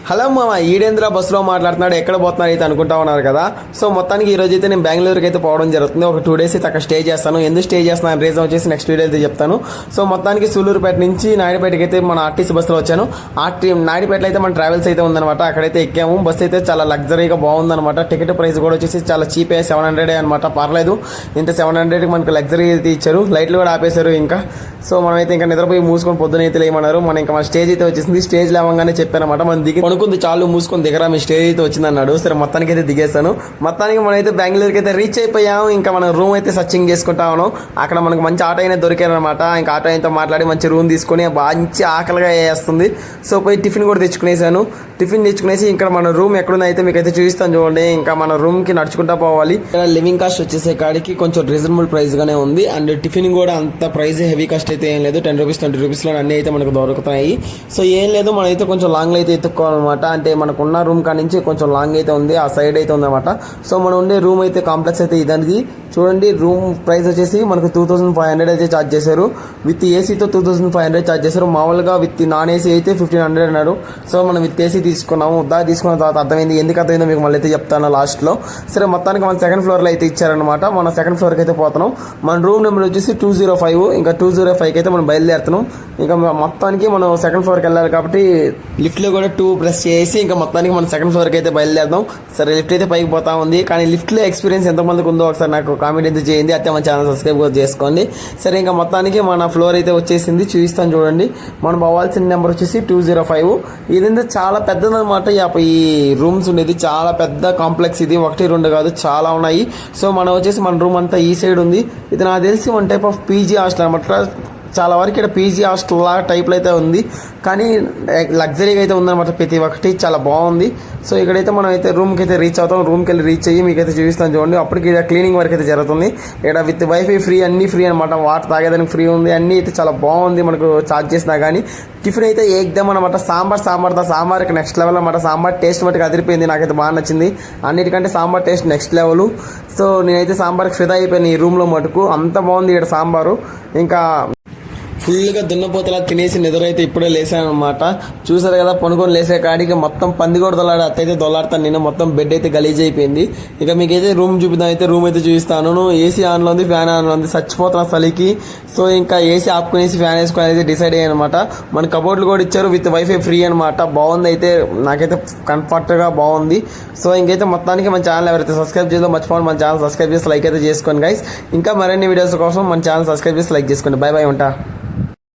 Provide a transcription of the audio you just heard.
Hello మామ, ఈడేంద్ర బస్సులో మాట్లాడుతున్నాడు, ఎక్కడ పోతున్నాడు అయితే అనుకుంటా ఉన్నారు కదా. సో మొత్తానికి ఈ రోజు అయితే నేను బెంగళూరుకి అయితే పోవడం జరుగుతుంది. ఒక 2 days అయితే అక్కడ స్టే చేస్తాను. ఎందుకు స్టే చేస్తాను రీజన్ వచ్చేసి నెక్స్ట్ వీడియో అయితే చెప్తాను. సో మొత్తానికి సూలూరుపేట నుంచి నాయుడుపేటకి అయితే మన ఆర్టీసీ బస్సులో వచ్చాను. నాయుడుపేటలో అయితే మన ట్రావెల్స్ అయితే ఉందన్నమాట. అక్కడైతే ఎక్కాము. బస్సు అయితే చాలా లగ్జరీగా బాగుందన్నమాట. టికెట్ ప్రైస్ కూడా వచ్చేసి చాలా చీప్, 700 అనమాట. పర్లేదు, ఇంత 700కి మనకు లగ్జరీ అయితే ఇచ్చారు. లైట్లు కూడా ఆపేశారు. ఇంకా సో మనమైతే ఇంకా నిద్రపోయి మూసుకొని పొద్దున అయితే లేమన్నారు. మన స్టేజ్ అయితే వచ్చేసింది. స్టేజ్ లేవగానే చెప్పానమాట, మనం దిగి కొనుక్కుంది చాలు, మూసుకొని దిగరా, మీ స్టేజ్ అయితే వచ్చింది అన్నాడు. సరే మొత్తానికి అయితే దిగేస్తాను. మొత్తానికి మనం అయితే బెంగళూరుకి అయితే రీచ్ అయిపోయాము. ఇంకా మనం రూమ్ అయితే సర్చింగ్ చేసుకుంటా ఉన్నాం. అక్కడ మనకు మంచి ఆటో అయినా దొరికారనమాట. ఇంకా ఆటో అయినతో మాట్లాడి మంచి రూమ్ తీసుకొని మంచి ఆకలిగా వేస్తుంది. సో పోయి టిఫిన్ కూడా తెచ్చుకునేసాను. టిఫిన్ తెచ్చుకునేసి ఇక్కడ మన రూమ్ ఎక్కడుందో అయితే మీకు అయితే చూపిస్తాను చూడండి. ఇంకా మన రూమ్ కి నడుచుకుంటా పోవాలి. ఇక్కడ లివింగ్ కాస్ట్ వచ్చేసే కాడికి కొంచెం రీజనబుల్ ప్రైస్ గానే ఉంది. అండ్ టిఫిన్ కూడా అంత ప్రైస్ హెవీ కాస్ట్ అయితే ఏం లేదు. 10 రూపీస్ 20 రూపీస్ లో అన్ని అయితే మనకు దొరుకుతాయి. సో ఏం లేదు, మనం అయితే కొంచెం లాంగ్ అయితే ఎత్తుక్కోవాలన్నమాట. అంటే మనకున్న రూమ్ కాడ నుంచి కొంచెం లాంగ్ అయితే ఉంది, ఆ సైడ్ అయితే ఉందన్నమాట. సో మనం ఉండే రూమ్ అయితే కాంప్లెక్స్ అయితే ఇదనేది చూడండి. రూమ్ ప్రైస్ వచ్చేసి మనకు 2500 అయితే ఛార్జ్ చేశారు. విత్ ఏసీతో 2500 ఛార్జ్ చేశారు. మామూలుగా విత్ నాన్ ఏసీ అయితే 1500 అన్నారు. సో మనం విత్ ఏసీ తీసుకున్నాము. తీసుకున్న తర్వాత అర్థమైంది. ఎందుకు అర్థమైందో మీకు మళ్ళీ అయితే చెప్తాను లాస్ట్ లో. సరే మొత్తానికి మన సెకండ్ ఫ్లోర్ లో అయితే ఇచ్చారనమాట. మన సెకండ్ ఫ్లోర్ కి అయితే పోతున్నాం. మన రూమ్ నెంబర్ వచ్చేసి 205. ఇంకా 205 అయితే మనం బయలుదేరుతున్నాం. ఇంకా మొత్తానికి మనం సెకండ్ ఫ్లోర్ కి వెళ్ళాలి కాబట్టి లిఫ్ట్ లో కూడా 2 ప్రెస్ చేసి ఇంకా మొత్తానికి మనం సెకండ్ ఫ్లోర్ కి అయితే బయలుదేరదాం. సరే లిఫ్ట్ అయితే పైకి పోతా ఉంది. కానీ లిఫ్ట్ లో ఎక్స్పీరియన్స్ ఎంతమందికి ఉందో ఒకసారి నాకు కామెంట్ అయితే చేయండి. అయితే మన ఛానల్ సబ్స్క్రైబ్ కూడా చేసుకోండి. సరే ఇంకా మొత్తానికి మన ఫ్లోర్ అయితే వచ్చేసింది, చూపిస్తాను చూడండి. మనం పోవాల్సిన నెంబర్ వచ్చేసి 205. ఇదంతా చాలా పెద్దదన్నమాట. ఈ రూమ్స్ ఉండేది చాలా పెద్ద కాంప్లెక్స్. ఇది 1 2 కాదు, చాలా ఉన్నాయి. సో మనం వచ్చేసి మన రూమ్ అంతా ఈ సైడ్ ఉంది. ఇది నాకు తెలిసి one type of PG hostel అనమాట. చాలా వరకు ఇక్కడ పీజీ హాస్టల్ లాగా టైప్లో అయితే ఉంది, కానీ లగ్జరీగా అయితే ఉందన్నమాట. ప్రతి ఒక్కటి చాలా బాగుంది. సో ఇక్కడైతే మనం అయితే రూమ్కి అయితే రీచ్ అవుతాం. రూమ్కి వెళ్ళి రీచ్ అయ్యి మీకు అయితే చూపిస్తాను చూడండి. అప్పటికి ఇక్కడ క్లీనింగ్ వర్క్ అయితే జరుగుతుంది. ఇక్కడ విత్ వైఫై ఫ్రీ, అన్ని ఫ్రీ అనమాట. వాటర్ తాగేదానికి ఫ్రీ ఉంది. అన్నీ అయితే చాలా బాగుంది. మనకు ఛార్జ్ చేసినా కానీ టిఫిన్ అయితే ఏకదమ్ అనమాట. సాంబార్ ఇక నెక్స్ట్ లెవెల్ అనమాట. సాంబార్ టేస్ట్ మటుకు అదిరిపోయింది. నాకైతే బాగా నచ్చింది. అన్నిటికంటే sambar taste next level. So నేనైతే సాంబార్కి ఫిదా అయిపోయాను ఈ రూమ్లో మటుకు. అంత బాగుంది ఇక్కడ సాంబారు. ఇంకా ఫుల్గా దున్నపోతలా తినేసి నిద్ర అయితే ఇప్పుడే లేసాను అనమాట. చూసారు కదా, పనుకొని లేసే కాడికి మొత్తం పంది కూడా దొల్లాడు. అత్తయితే దొల్లాడుతాను నేను. మొత్తం బెడ్ అయితే గలీజ్ అయిపోయింది. ఇక మీకైతే రూమ్ చూపిద్దాం. అయితే రూమ్ అయితే చూపిస్తాను. ఏసీ ఆన్లో ఉంది, ఫ్యాన్ ఆన్లో ఉంది. చచ్చిపోతున్నా చలికి. సో ఇంకా ఏసీ ఆపుకునేసి ఫ్యాన్ వేసుకొని అయితే డిసైడ్ అయ్యాయి అనమాట. మన కబోర్డ్లు కూడా ఇచ్చారు విత్ వైఫై ఫ్రీ అనమాట. బాగుంది. అయితే నాకైతే కంఫర్ట్గా బాగుంది. సో ఇంకైతే మొత్తానికి మన ఛానల్ ఎవరైతే సబ్స్క్రైబ్ చేద్దాం మర్చిపోండి. మన ఛానల్ సబ్స్క్రైబ్ చేసి లైక్ అయితే చేసుకోండి గైస్. ఇంకా మరిన్ని వీడియోస్ కోసం మన ఛానల్ సబ్స్క్రైబ్ చేసి లైక్ చేసుకోండి. బై బై, ఉంటా.